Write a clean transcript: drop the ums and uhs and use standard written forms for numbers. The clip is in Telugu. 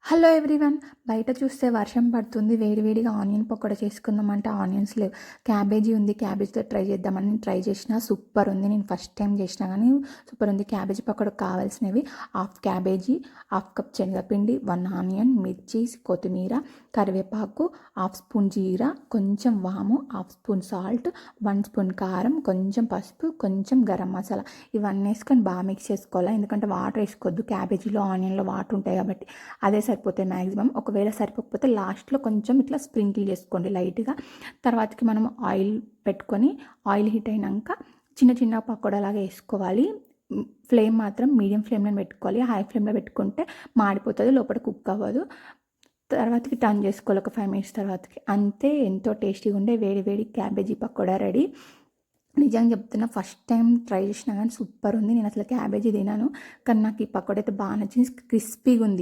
Hello everyone. బయట చూస్తే వర్షం పడుతుంది. వేడివేడిగా ఆనియన్ పకోడా చేసుకుందామంటే ఆనియన్స్ లేవు. క్యాబేజీ ఉంది. క్యాబేజీతో ట్రై చేద్దామని ట్రై చేసిన. సూపర్ ఉంది. నేను ఫస్ట్ టైం చేసినా కానీ సూపర్ ఉంది. క్యాబేజీ పకోడా కావాల్సినవి: హాఫ్ క్యాబేజీ, హాఫ్ కప్ శనగపిండి, 1 ఆనియన్, మిర్చి, కొత్తిమీర, కరివేపాకు, హాఫ్ స్పూన్ జీరా, కొంచెం వాము, హాఫ్ స్పూన్ సాల్ట్, 1 స్పూన్ కారం, కొంచెం పసుపు, కొంచెం గరం మసాలా. ఇవన్నీ వేసుకొని బాగా మిక్స్ చేసుకోవాలి. ఎందుకంటే వాటర్ వేసుకోవద్దు. క్యాబేజీలో ఆనియన్లో వాటర్ ఉంటాయి కాబట్టి అదే సరిపోతాయి మ్యాక్సిమం. ఒకవేళ సరిపోకపోతే లాస్ట్లో కొంచెం ఇట్లా స్ప్రింకిల్ చేసుకోండి లైట్గా. తర్వాతకి మనం ఆయిల్ పెట్టుకొని ఆయిల్ హీట్ అయినాక చిన్న చిన్న పకోడాలాగా వేసుకోవాలి. ఫ్లేమ్ మాత్రం మీడియం ఫ్లేమ్లో పెట్టుకోవాలి. హై ఫ్లేమ్లో పెట్టుకుంటే మాడిపోతుంది, లోపల కుక్ అవ్వదు. తర్వాతకి టర్న్ చేసుకోవాలి ఒక 5 మినిట్స్ తర్వాతకి. అంతే, ఎంతో టేస్టీగా ఉండే వేడి వేడి క్యాబేజీ పకోడా రెడీ. నిజంగా చెప్తున్నా, ఫస్ట్ టైం ట్రై చేసినా కానీ సూపర్ ఉంది. నేను అసలు క్యాబేజీ తినాను, కానీ నాకు ఈ పకోడా అయితే బాగా నచ్చింది. క్రిస్పీగా ఉంది.